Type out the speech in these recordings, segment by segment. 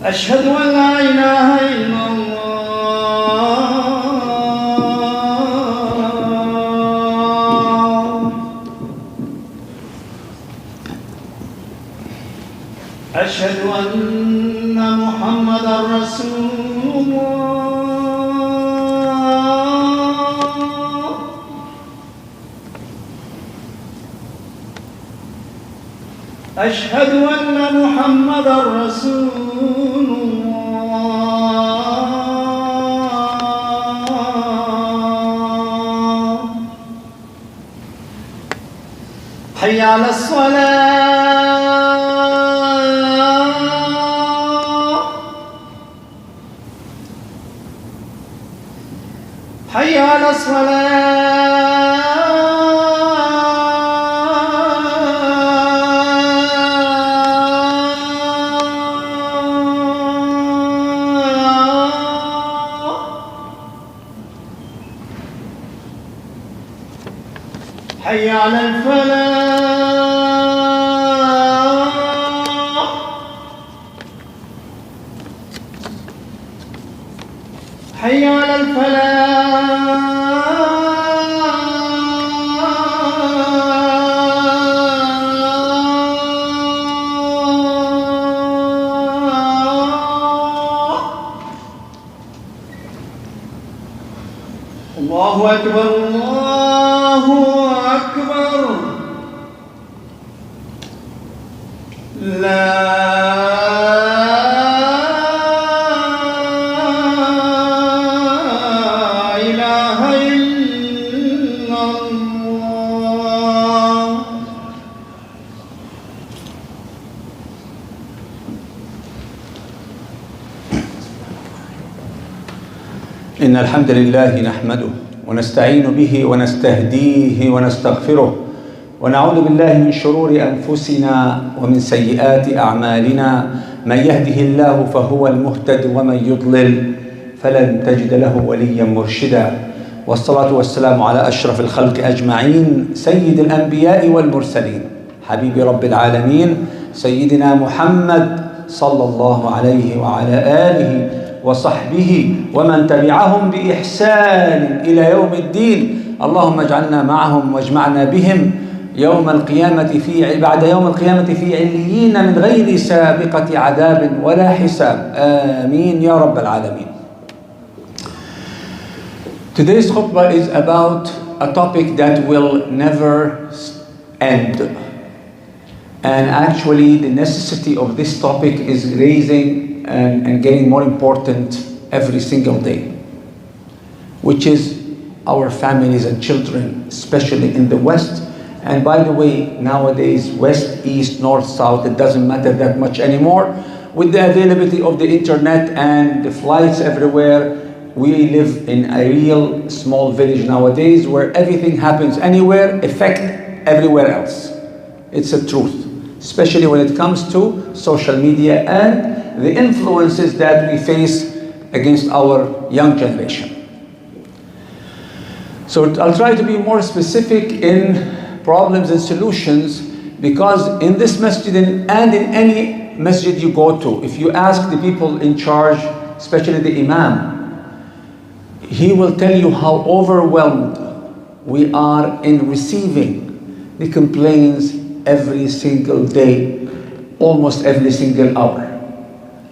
أشهد أن لا إله إلا الله أشهد أن محمدا رسول الله أشهد أن محمدا رسول الله حي على الصلاة حي على الصلاة حي على الفلاح حي على الفلاح الله أكبر الله أكبر لا إله إلا الله إن الحمد لله نحمده ونستعين به ونستهديه ونستغفره ونعوذ بالله من شرور أنفسنا ومن سيئات أعمالنا من يهده الله فهو المهتد ومن يضلل فلن تجد له وليا مرشدا والصلاة والسلام على أشرف الخلق أجمعين سيد الأنبياء والمرسلين حبيب رب العالمين سيدنا محمد صلى الله عليه وعلى آله وصحبه ومن تبعهم بإحسان إلى يوم الدين اللهم اجعلنا معهم واجمعنا بهم يوم القيامة بعد يوم القيامة في عليين من غير سابقة عذاب ولا حساب آمين يا رب العالمين. Today's khutbah is about a topic that will never end. And actually the necessity of this topic is raising and getting more important every single day, which is our families and children, especially in the West. And by the way, nowadays, West, East, North, South, it doesn't matter that much anymore. With the availability of the internet and the flights everywhere, we live in a real small village nowadays where everything happens anywhere, affect everywhere else. It's a truth, especially when it comes to social media and the influences that we face against our young generation. So I'll try to be more specific in problems and solutions, because in this masjid and in any masjid you go to, if you ask the people in charge, especially the imam, he will tell you how overwhelmed we are in receiving the complaints every single day, almost every single hour,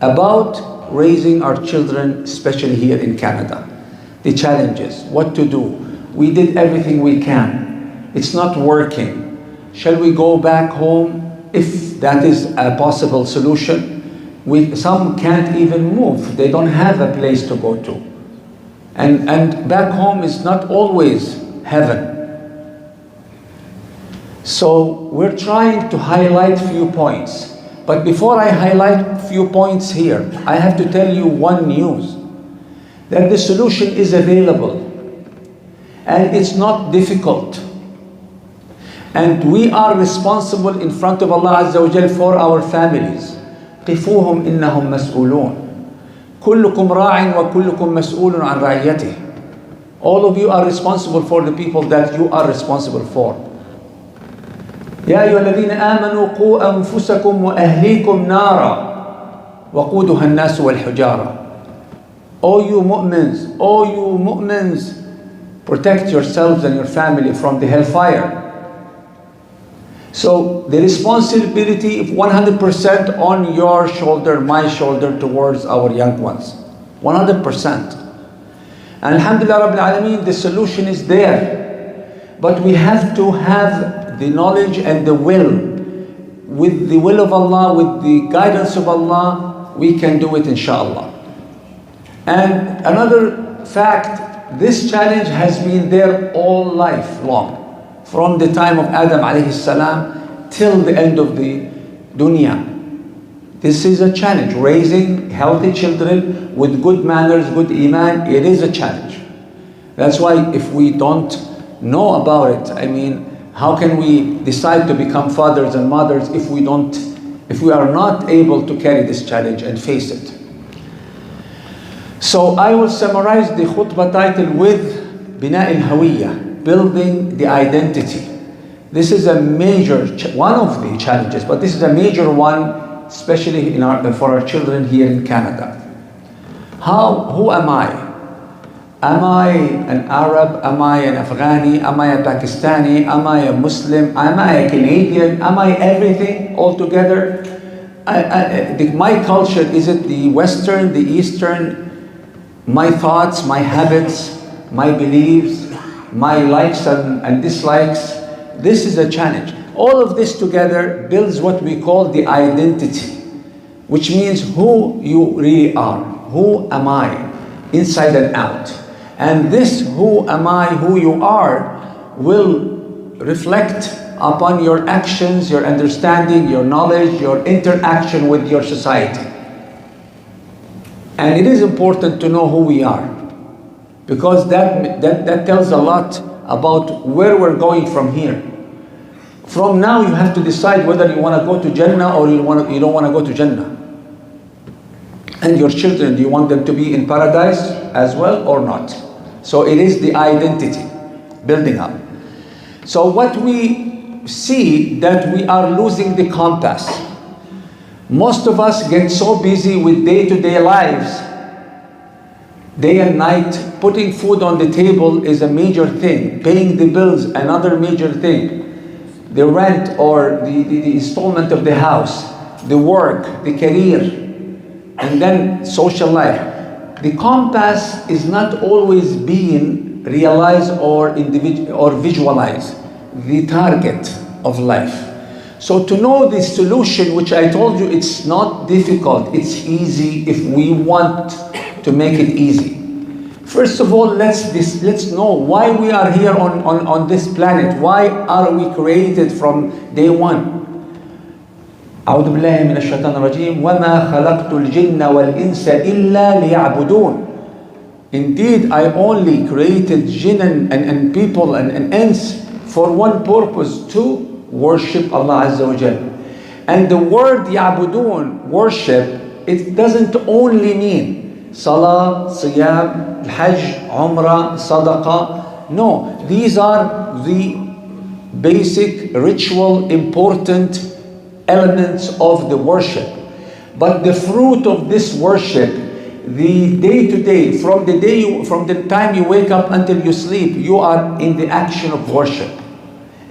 about raising our children, especially here in Canada. The challenges, what to do. We did everything we can. It's not working. Shall we go back home? If that is a possible solution. Some can't even move. They don't have a place to go to. And back home is not always heaven. So we're trying to highlight few points. But before I highlight few points here, I have to tell you one news. That the solution is available. And it's not difficult. And we are responsible in front of Allah Azza wa Jal for our families. قِفُوهُمْ إِنَّهُمْ مَسْئُولُونَ كُلُّكُمْ رَاعٍ وَكُلُّكُمْ مَسْئُولٌ عَنْ رَعِيَّتِهِ. All of you are responsible for the people that you are responsible for. يَا أَيُّهَا الَّذِينَ آمَنُوا قُوا أَنفُسَكُمْ وَأَهْلِيكُمْ نَارًا. وقودها الناس والحجارة. O you mu'mins, protect yourselves and your family from the hellfire. So the responsibility is 100% on your shoulder, my shoulder, towards our young ones. 100%. And alhamdulillah Rabbil Alameen, the solution is there. But we have to have the knowledge and the will. With the will of Allah, with the guidance of Allah, we can do it inshallah. And another fact, this challenge has been there all life long. From the time of Adam alayhi salam till the end of the dunya. This is a challenge. Raising healthy children with good manners, good iman, it is a challenge. That's why if we don't know about it, I mean, how can we decide to become fathers and mothers if we are not able to carry this challenge and face it? So I will summarize the khutbah title with Bina al-Hawiyya, building the identity. This is a major, one of the challenges, but this is a major one, especially for our children here in Canada. Who am I? Am I an Arab? Am I an Afghani? Am I a Pakistani? Am I a Muslim? Am I a Canadian? Am I everything altogether? My culture, is it the Western, the Eastern? My thoughts, my habits, my beliefs, my likes and dislikes. This is a challenge. All of this together builds what we call the identity, which means who you really are. Who am I? Inside and out. And this who am I, who you are, will reflect upon your actions, your understanding, your knowledge, your interaction with your society. And it is important to know who we are, because that tells a lot about where we're going from here. From now you have to decide whether you want to go to Jannah or you don't want to go to Jannah. And your children, do you want them to be in paradise as well or not? So it is the identity building up. So what we see, that we are losing the compass. Most of us get so busy with day-to-day lives. Day and night, putting food on the table is a major thing. Paying the bills, another major thing. The rent or the installment of the house, the work, the career, and then social life. The compass is not always being realized or visualized. The target of life. So to know the solution, which I told you, it's not difficult, it's easy if we want to make it easy. First of all, let's know why we are here on this planet. Why are we created from day one? أعوذ بالله من الشيطان الرجيم وما خلقت الجن والإنس إلا ليعبدون. Indeed, I only created jinn and people and ants for one purpose, to worship Allah Azza wa Jal. And the word ya'budun, worship, it doesn't only mean salah, siyam, hajj, umrah, sadaqah. No, these are the basic, ritual, important elements of the worship. But the fruit of this worship, the day-to-day, from the time you wake up until you sleep, you are in the action of worship.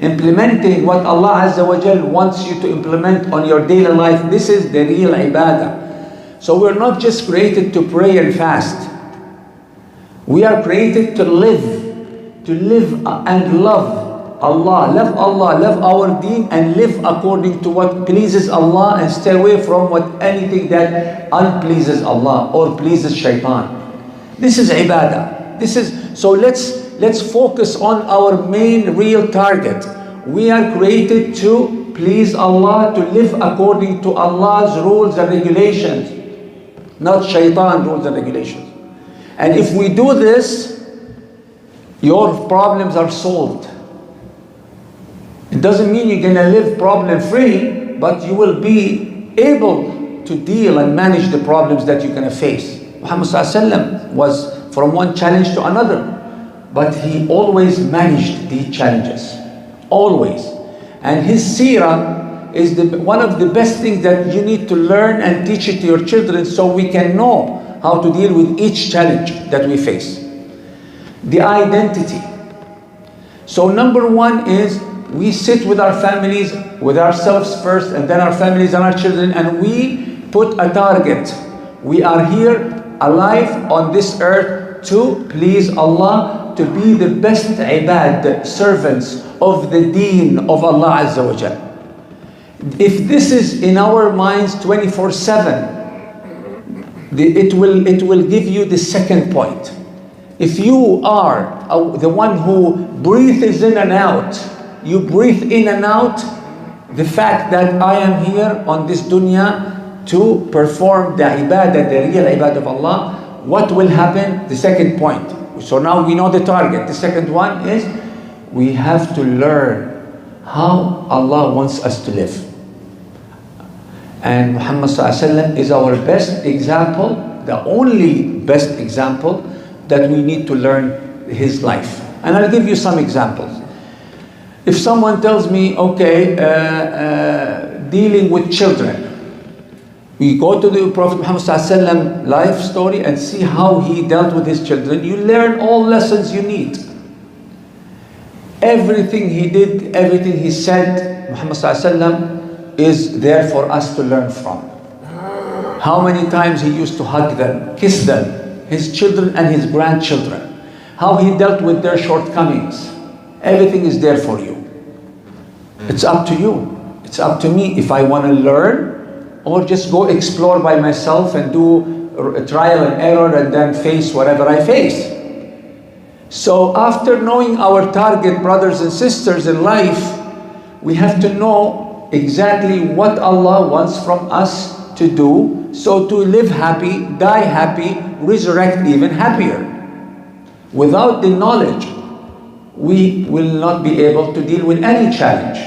Implementing what Allah Azza wa Jal wants you to implement on your daily life. This is the real ibadah. So we're not just created to pray and fast. We are created to live and love Allah, love our deen, and live according to what pleases Allah, and stay away from anything that unpleases Allah or pleases shaitan. This is ibadah. So let's focus on our main real target. We are created to please Allah, to live according to Allah's rules and regulations, not shaitan rules and regulations. And if we do this, your problems are solved. It doesn't mean you're going to live problem-free, but you will be able to deal and manage the problems that you're going to face. Muhammad ﷺ was from one challenge to another, but he always managed the challenges. Always. And his seerah is one of the best things that you need to learn and teach it to your children so we can know how to deal with each challenge that we face. The identity. So number one is we sit with our families, with ourselves first, and then our families and our children, and we put a target. We are here alive on this earth to please Allah, to be the best ibad, servants of the deen of Allah Azza wa Jal. If this is in our minds 24/7, it will give you the second point. If you are the one who breathes in and out, you breathe in and out the fact that I am here on this dunya to perform the ibadah, the real ibadah of Allah, what will happen? The second point. So now we know the target. The second one is we have to learn how Allah wants us to live. And Muhammad ﷺ is our best example, the only best example that we need to learn his life. And I'll give you some examples. If someone tells me, okay, dealing with children, we go to the Prophet Mohammad ﷺ life story and see how he dealt with his children. You learn all lessons you need. Everything he did, everything he said, Muhammad ﷺ is there for us to learn from. How many times he used to hug them, kiss them, his children and his grandchildren. How he dealt with their shortcomings. Everything is there for you. It's up to you. It's up to me if I want to learn or just go explore by myself and do a trial and error and then face whatever I face. So after knowing our target, brothers and sisters in life, we have to know exactly what Allah wants from us to do, so to live happy, die happy, resurrect even happier. Without the knowledge, we will not be able to deal with any challenge.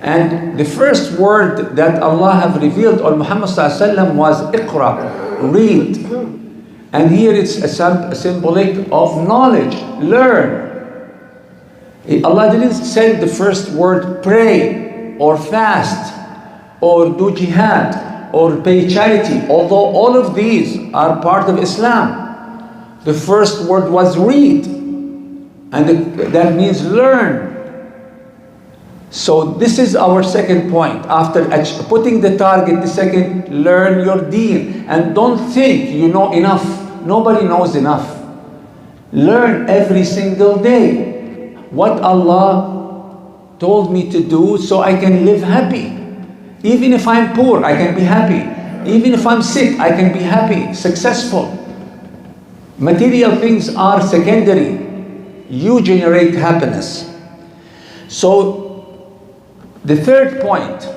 And the first word that Allah have revealed on Muhammad ﷺ was Iqra, read. And here it's a symbolic of knowledge, learn. Allah didn't say the first word pray or fast or do jihad or pay charity, although all of these are part of Islam. The first word was read, and that means learn. So this is our second point. After putting the target, the second, learn your deen. And don't think you know enough. Nobody knows enough. Learn every single day what Allah told me to do so I can live happy. Even if I'm poor, I can be happy. Even if I'm sick, I can be happy, successful. Material things are secondary. You generate happiness. So the third point,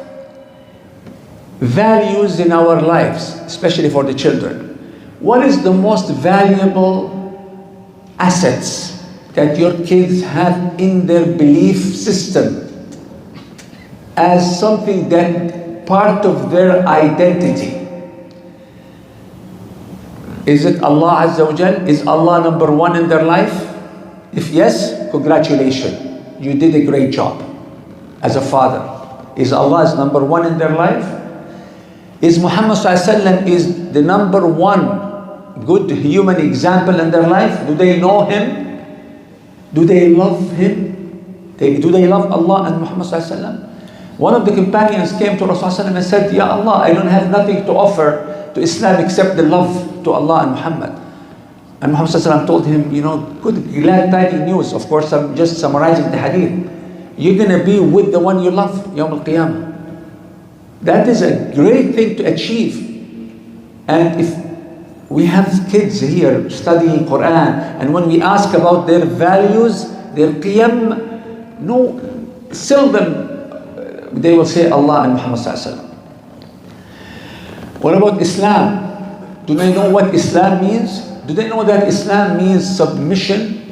values in our lives, especially for the children. What is the most valuable assets that your kids have in their belief system as something that part of their identity? Is it Allah Azza wa Jal? Is Allah number one in their life? If yes, congratulations. You did a great job as a father. Is Allah number one in their life? Is Muhammad ﷺ is the number one good human example in their life? Do they know him? Do they love him? Do they love Allah and Muhammad ﷺ? One of the companions came to Rasulullah and said, Ya Allah, I don't have nothing to offer to Islam except the love to Allah and Muhammad. And Muhammad ﷺ told him, you know, good, glad tidings news. Of course, I'm just summarizing the hadith. You're going to be with the one you love, Yawm al-Qiyamah. That is a great thing to achieve. And if we have kids here studying Quran, and when we ask about their values, their qiyam, no, seldom they will say Allah and Muhammad ﷺ. What about Islam? Do they know what Islam means? Do they know that Islam means submission?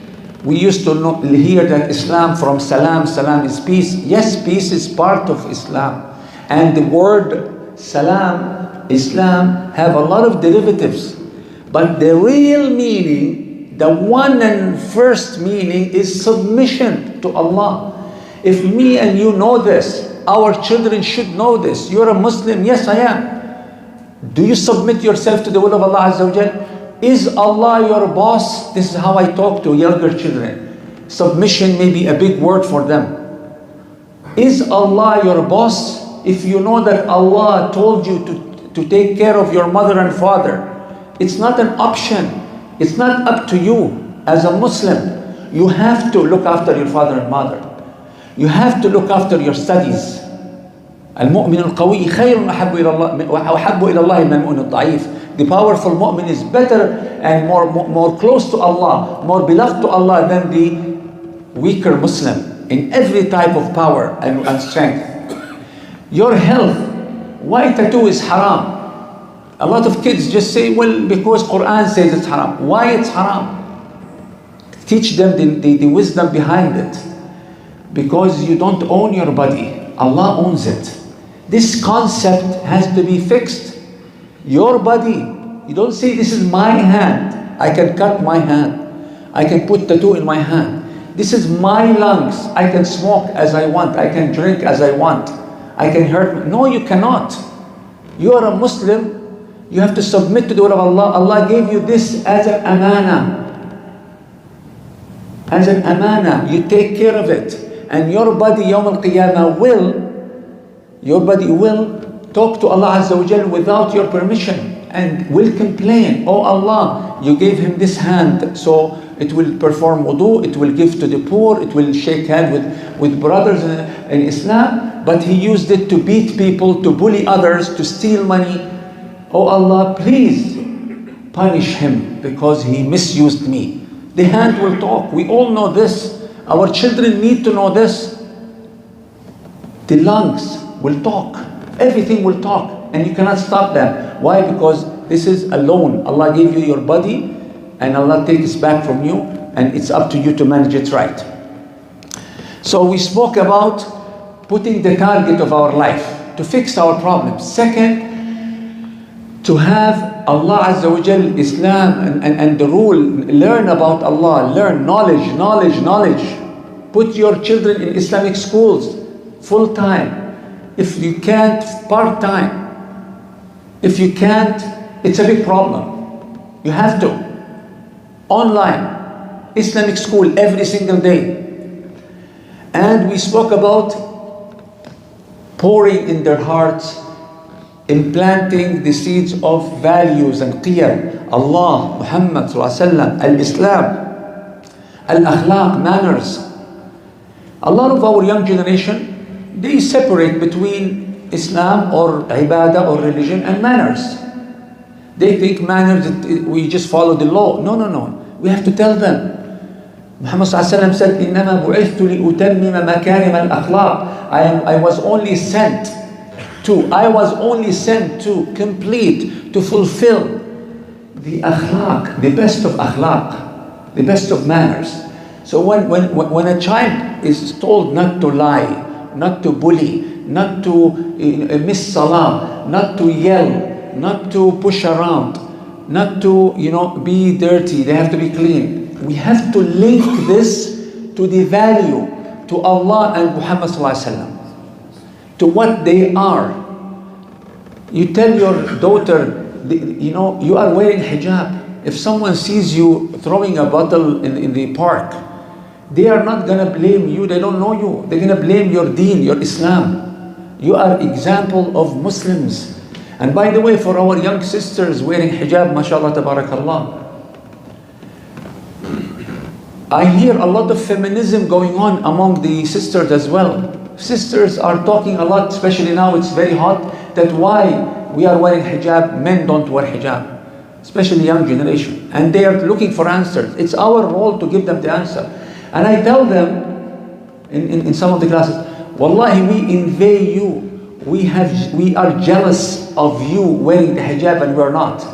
We used to hear that Islam from salam, salam is peace. Yes, peace is part of Islam. And the word salam, Islam, have a lot of derivatives. But the real meaning, the one and first meaning is submission to Allah. If me and you know this, Our children should know this. You're a Muslim. Yes, I am. Do you submit yourself to the will of Allah Azza wa Jal? Is Allah your boss? This is how I talk to younger children. Submission may be a big word for them. Is Allah your boss? If you know that Allah told you to take care of your mother and father, it's not an option. It's not up to you as a Muslim. You have to look after your father and mother. You have to look after your studies. المؤمن القوي خير أحب إلى الله من المؤمن الضعيف. The powerful mu'min is better and more close to Allah, more beloved to Allah than the weaker Muslim in every type of power and strength. Your health. Why tattoo is haram? A lot of kids just say, well, because Quran says it's haram. Why it's haram? Teach them the wisdom behind it. Because you don't own your body. Allah owns it. This concept has to be fixed. Your body. You don't say, this is my hand. I can cut my hand. I can put tattoo in my hand. This is my lungs. I can smoke as I want. I can drink as I want. I can hurt. No, you cannot. You are a Muslim. You have to submit to the will of Allah. Allah gave you this as an amana. As an amana. You take care of it. And your body, Yawm al-Qiyamah, your body will talk to Allah Azza wa Jal without your permission and will complain. Oh Allah, you gave him this hand, so it will perform wudu, it will give to the poor, it will shake hand with brothers in Islam, but he used it to beat people, to bully others, to steal money. Oh Allah, please punish him because he misused me. The hand will talk. We all know this. Our children need to know this. The lungs will talk. Everything will talk. And you cannot stop them. Why? Because this is a loan. Allah gave you your body and Allah takes it back from you, and it's up to you to manage it right. So we spoke about putting the target of our life to fix our problems. Second, to have Allah Azza wa Jal, Islam and the rule, learn about Allah, learn knowledge. Put your children in Islamic schools, full time. If you can't, part time. If you can't, it's a big problem. You have to. Online, Islamic school every single day. And we spoke about pouring in their hearts, implanting the seeds of values and qiyam. Allah, Muhammad sallallahu al-Islam, al-akhlaq, manners. A lot of our young generation, they separate between Islam or ibadah or religion and manners. They think manners, we just follow the law. No. We have to tell them. Muhammad sallallahu said, إِنَّمَا بُعِثْتُ لِأُتَمِّمَ مَكَارِمَ الْأَخْلَاقِ I was only sent to complete, to fulfill the akhlaq, the best of akhlaq, the best of manners. So when a child is told not to lie, not to bully, not to miss salah, not to yell, not to push around, not to be dirty, they have to be clean. We have to link this to the value, to Allah and Muhammad sallallahu alaihi wasallam, to what they are. You tell your daughter, you are wearing hijab. If someone sees you throwing a bottle in the park, they are not going to blame you. They don't know you. They're going to blame your deen, your Islam. You are example of Muslims. And by the way, for our young sisters wearing hijab, mashallah, tabarakallah, I hear a lot of feminism going on among the sisters as well. Sisters are talking a lot, especially now it's very hot, that why we are wearing hijab, men don't wear hijab, especially young generation. And they are looking for answers. It's our role to give them the answer. And I tell them in some of the classes, wallahi, we envy you. We are jealous of you wearing the hijab and we're not.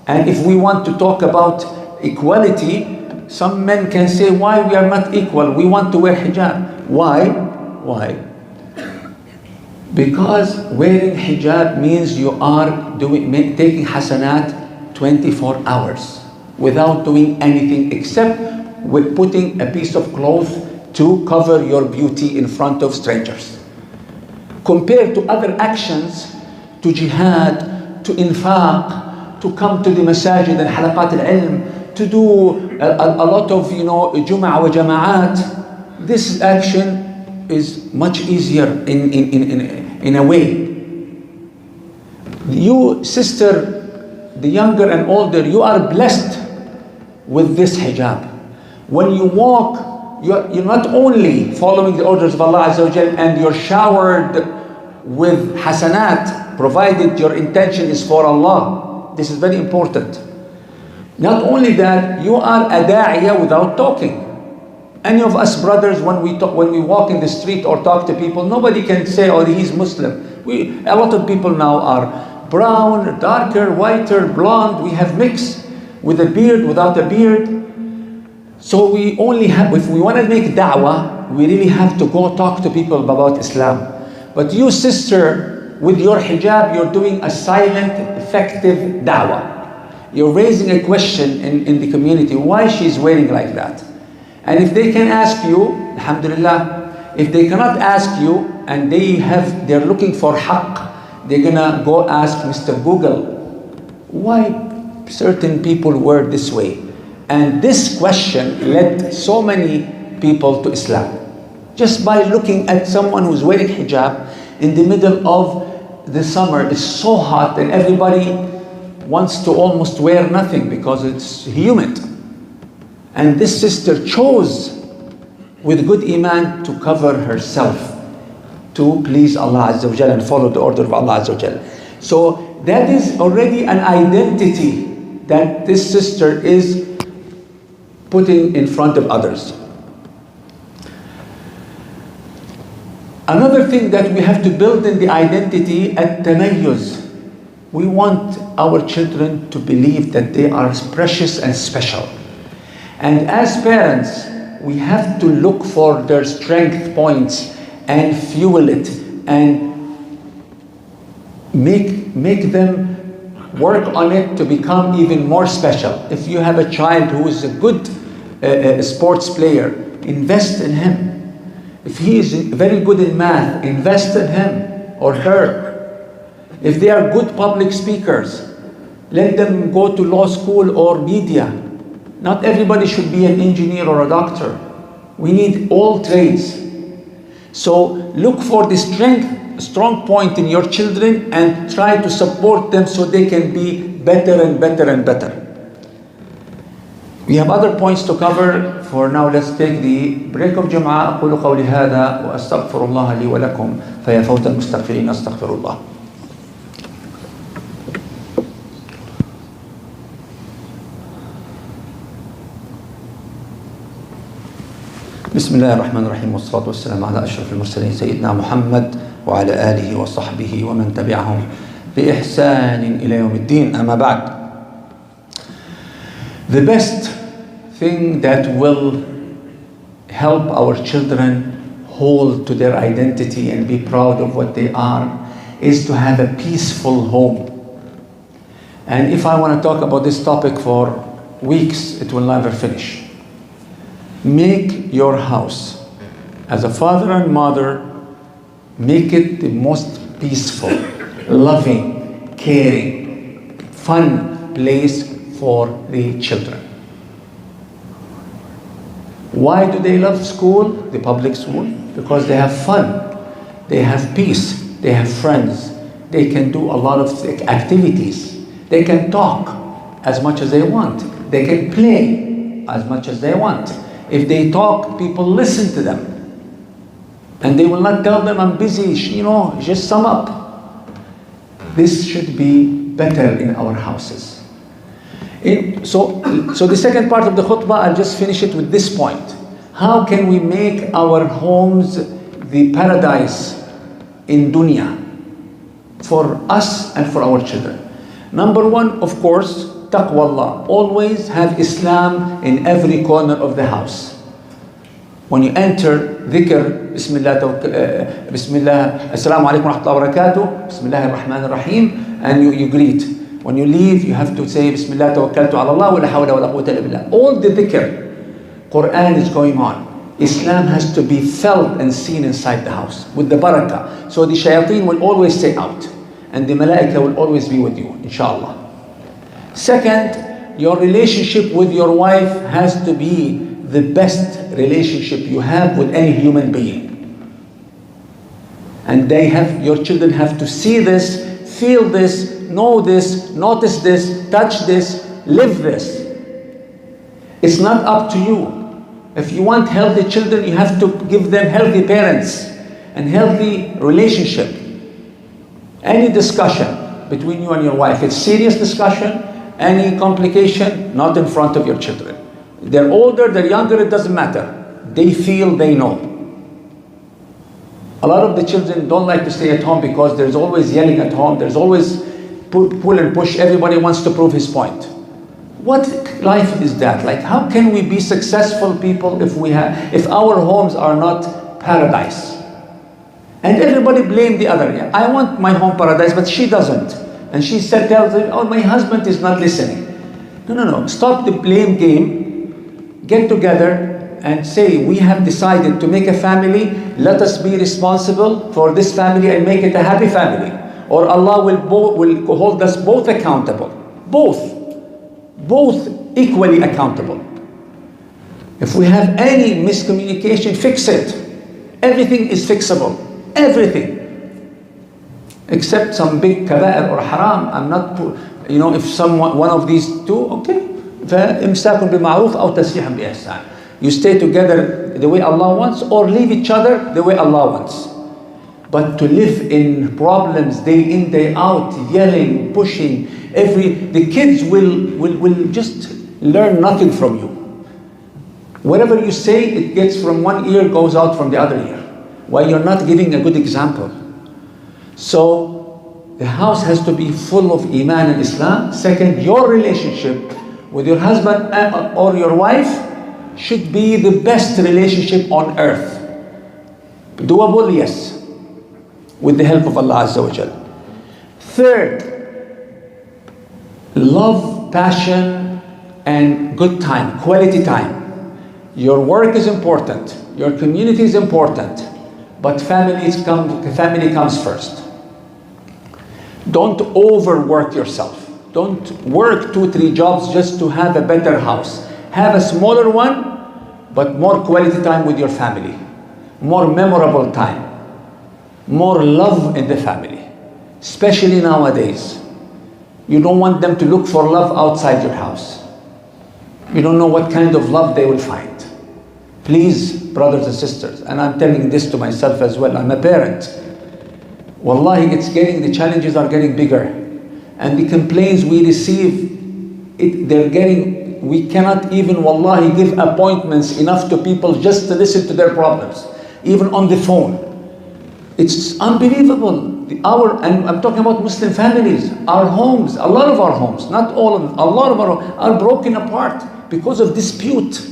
And if we want to talk about equality, some men can say, why we are not equal? We want to wear hijab. Why? Because wearing hijab means you are taking hasanat 24 hours without doing anything except with putting a piece of cloth to cover your beauty in front of strangers. compared to other actions, to jihad, to infaq, to come to the masajid and halaqat al-ilm, to do a lot of, jum'ah wa jama'at. This action is much easier in a way. You, sister, the younger and older, you are blessed with this hijab. When you walk, you're not only following the orders of Allah Azza wa Jal, and you're showered with hasanat, provided your intention is for Allah. This is very important. Not only that, you are a da'iyah without talking. Any of us brothers, when we walk in the street or talk to people, nobody can say, oh, he's Muslim. A lot of people now are brown, darker, whiter, blonde. We have mixed with a beard, without a beard. So we only have, if we want to make da'wah, we really have to go talk to people about Islam. But you, sister, with your hijab, you're doing a silent, effective da'wah. You're raising a question in the community, why she's wearing like that. And if they can ask you, alhamdulillah, if they cannot ask you and they're looking for haqq, they're gonna go ask Mr. Google, why certain people wear this way? And this question led so many people to Islam. Just by looking at someone who's wearing hijab in the middle of the summer, it's so hot and everybody wants to almost wear nothing because it's humid. And this sister chose with good iman to cover herself to please Allah Azza wa Jal and follow the order of Allah Azza wa Jal. So that is already an identity that this sister is putting in front of others. Another thing that we have to build in the identity, at-tamayyuz. We want our children to believe that they are precious and special. And as parents, we have to look for their strength points and fuel it and make them work on it to become even more special. If you have a child who is a good sports player, invest in him. If he is very good in math, invest in him or her. If they are good public speakers, let them go to law school or media. Not everybody should be an engineer or a doctor. We need all trades. So look for the strong point in your children and try to support them so they can be better and better and better. We have other points to cover. For now, let's take the break of Jum'ah. أقول قولي هذا وأستغفر الله لي ولكم فيا فوت المستغفرين أستغفر الله. بسم الله الرحمن الرحيم والصلاة والسلام على أشرف المرسلين سيدنا محمد وعلى آله وصحبه ومن تبعهم بإحسان إلى يوم الدين. أما بعد. The best thing that will help our children hold to their identity and be proud of what they are is to have a peaceful home. And if I want to talk about this topic for weeks, it will never finish. Make your house, as a father and mother, make it the most peaceful, loving, caring, fun place for the children. Why do they love school, the public school? Because they have fun, they have peace, they have friends, they can do a lot of activities, they can talk as much as they want, they can play as much as they want. If they talk, people listen to them. And they will not tell them, I'm busy, just sum up. This should be better in our houses. So the second part of the khutbah, I'll just finish it with this point. How can we make our homes the paradise in dunya for us and for our children? Number one, of course, taqwallah. Always have Islam in every corner of the house. When you enter, dhikr, Bismillah, Assalamu alaikum wa rahmatullahi wa barakatuh, Bismillah ar-Rahman ar-Rahim, and you greet. When you leave, you have to say, Bismillah tawakkaltu ala Allah wa la hawla wa la quwwata illa billah. All the dhikr, Quran is going on. Islam has to be felt and seen inside the house with the barakah. So the shayateen will always stay out and the malaika will always be with you, inshallah. Second, your relationship with your wife has to be the best relationship you have with any human being. And your children have to see this, feel this, know this, notice this, touch this, live this. It's not up to you. If you want healthy children, you have to give them healthy parents and healthy relationship. Any discussion between you and your wife, it's serious discussion, any complication, not in front of your children. They're older, they're younger, it doesn't matter. They feel, they know. A lot of the children don't like to stay at home because there's always yelling at home, there's always pull and push, everybody wants to prove his point. What life is that? Like, how can we be successful people if our homes are not paradise? And everybody blame the other. Yeah, I want my home paradise, but she doesn't. And she tells him, oh, my husband is not listening. No. Stop the blame game. Get together and say, we have decided to make a family. Let us be responsible for this family and make it a happy family. Or Allah will hold us both accountable. Both equally accountable. If we have any miscommunication, fix it. Everything is fixable. Everything. Except some big kaba'ir or haram. I'm not, if one of these two, okay. فَإِمْسَاكٌ بِمَعْرُوفٍ أَوْ تَسْرِيحٌ بِإِحْسَانٍ. You stay together the way Allah wants, or leave each other the way Allah wants. But to live in problems day in, day out, yelling, pushing, the kids will just learn nothing from you. Whatever you say, it gets from one ear, goes out from the other ear. Why? You're not giving a good example. So the house has to be full of Iman and Islam. Second, your relationship with your husband or your wife should be the best relationship on earth. Doable, yes, with the help of Allah Azza wa Jal. Third, love, passion, and good time, quality time. Your work is important, your community is important, but family comes first. Don't overwork yourself. Don't work 2-3 jobs just to have a better house. Have a smaller one, but more quality time with your family. More memorable time. More love in the family. Especially nowadays. You don't want them to look for love outside your house. You don't know what kind of love they will find. Please, brothers and sisters, and I'm telling this to myself as well, I'm a parent. Wallahi, the challenges are getting bigger. And the complaints we receive, we cannot even, wallahi, give appointments enough to people just to listen to their problems, even on the phone. It's unbelievable. And I'm talking about Muslim families, our homes, a lot of our homes, not all of them, a lot of our homes are broken apart because of dispute.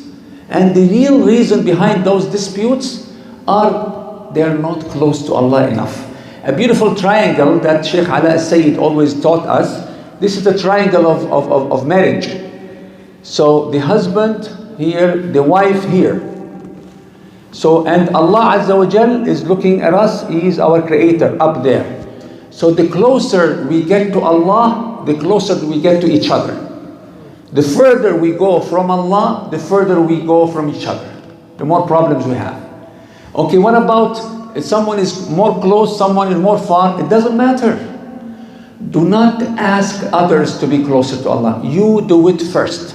And the real reason behind those disputes are they're not close to Allah enough. A beautiful triangle that Sheikh Ala al-Sayyid always taught us. This is the triangle of marriage. So the husband here, the wife here. So, and Allah Azza wa Jal is looking at us. He is our creator up there. So the closer we get to Allah, the closer we get to each other. The further we go from Allah, the further we go from each other. The more problems we have. Okay, what about if someone is more close, someone is more far? It doesn't matter. Do not ask others to be closer to Allah. You do it first.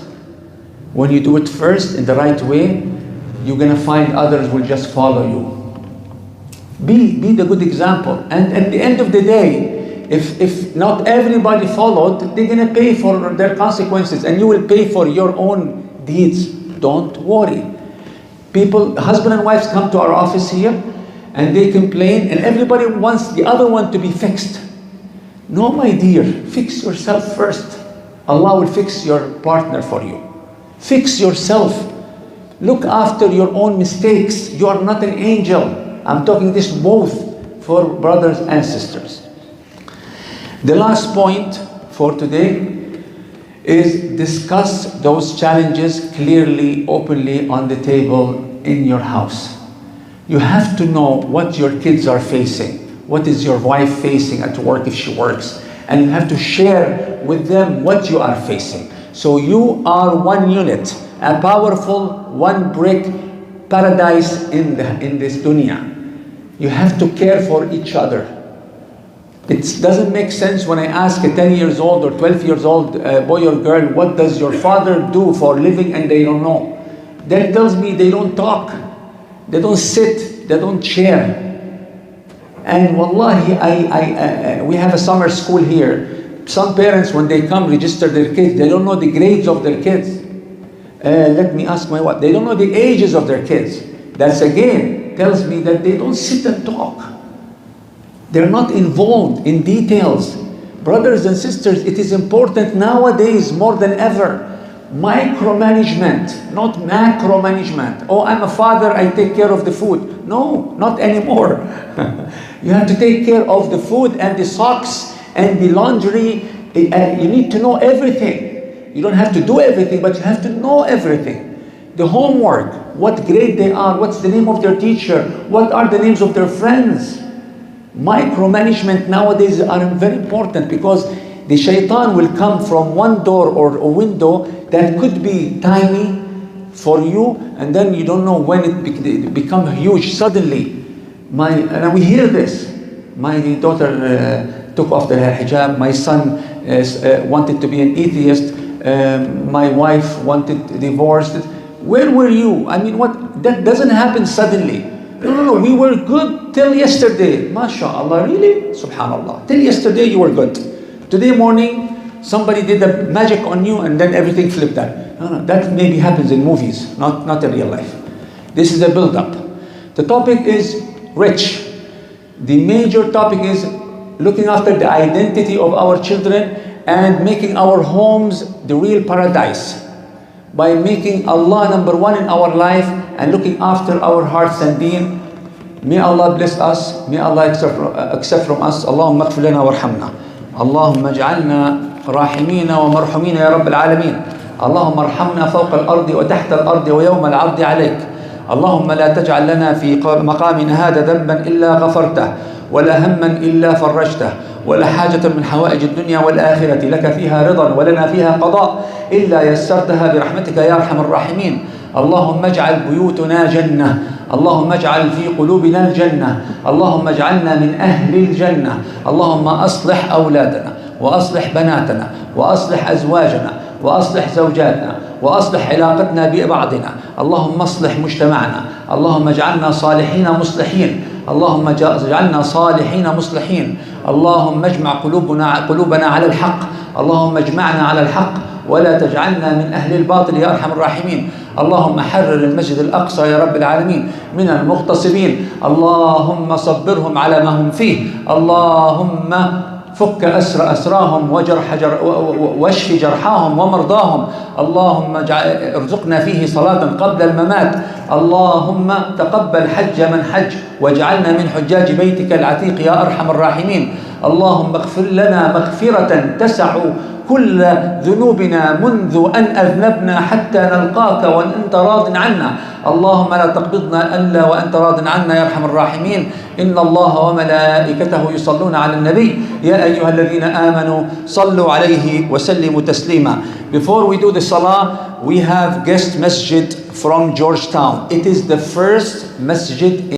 When you do it first in the right way, you're going to find others will just follow you. Be the good example. And at the end of the day, if not everybody followed, they're going to pay for their consequences, and you will pay for your own deeds. Don't worry. People, husband and wives come to our office here, and they complain, and everybody wants the other one to be fixed. No, my dear, fix yourself first. Allah will fix your partner for you. Fix yourself. Look after your own mistakes. You are not an angel. I'm talking this both for brothers and sisters. The last point for today is discuss those challenges clearly, openly on the table in your house. You have to know what your kids are facing. What is your wife facing at work if she works? And you have to share with them what you are facing. So you are one unit, a powerful one brick paradise in this dunya. You have to care for each other. It doesn't make sense when I ask a 10 years old or 12 years old boy or girl, what does your father do for a living, and they don't know. That tells me they don't talk, they don't sit, they don't share. And wallahi, we have a summer school here. Some parents, when they come register their kids, they don't know the grades of their kids. Let me ask my wife, they don't know the ages of their kids. That's again tells me that they don't sit and talk. They're not involved in details. Brothers and sisters, it is important nowadays more than ever. Micromanagement, not macromanagement. Oh, I'm a father, I take care of the food. No, not anymore. You have to take care of the food and the socks and the laundry. You need to know everything. You don't have to do everything, but you have to know everything. The homework, what grade they are, what's the name of their teacher, what are the names of their friends. Micromanagement nowadays are very important, because the shaitan will come from one door or a window that could be tiny for you, and then you don't know when it become huge suddenly. And we hear this. My daughter took off her hijab. My son wanted to be an atheist. My wife wanted divorced. Where were you? I mean, what? That doesn't happen suddenly. No, we were good till yesterday. MashaAllah, really? Subhanallah. Till yesterday you were good. Today morning, somebody did a magic on you and then everything flipped out. No, that maybe happens in movies, not in real life. This is a build-up. The topic is rich. The major topic is looking after the identity of our children and making our homes the real paradise, by making Allah number one in our life and looking after our hearts and deen. May Allah bless us. May Allah accept from us. Allahumma ighfir lana warhamna. Allahumma ij'alna rahimina wa marhumina ya Rabb al-alamin. Allahumma arhamna fawqa al-ardi wa tahta al-ardi wa yawma al-'ardi 'alayk. Allahumma la taj'al lana fi maqamina hadha dhanban illa ghafartah wa la hamman illa farajtah. ولا حاجة من حوائج الدنيا والآخرة لك فيها رضا ولنا فيها قضاء إلا يسرتها برحمتك يا أرحم الراحمين. اللهم اجعل بيوتنا جنة. اللهم اجعل في قلوبنا الجنة. اللهم اجعلنا من أهل الجنة. اللهم أصلح أولادنا وأصلح بناتنا وأصلح أزواجنا وأصلح زوجاتنا وأصلح علاقتنا ببعضنا. اللهم اصلح مجتمعنا. اللهم اجعلنا صالحين مصلحين. اللهم اجعلنا صالحين مصلحين. اللهم اجمع قلوبنا على الحق. اللهم اجمعنا على الحق ولا تجعلنا من أهل الباطل يا أرحم الراحمين. اللهم حرر المسجد الأقصى يا رب العالمين من المغتصبين. اللهم صبرهم على ما هم فيه. اللهم فك أسراهم واشف جرحاهم ومرضاهم. اللهم ارزقنا فيه صلاة قبل الممات. اللهم تقبل حج من حج واجعلنا من حجاج بيتك العتيق يا أرحم الراحمين. اللهم اغفر لنا مغفرة تسع كل ذنوبنا منذ أن أذنبنا حتى نلقاك وأنت راض عنا. اللهم لا تقبضنا إلا وأنت راض عنا يا أرحم الراحمين. إن الله وملائكته يصلون على النبي يا أيها الذين آمنوا صلوا عليه وسلموا تسليما. Before we do the salah, we have guest masjid from Georgetown. It is the first masjid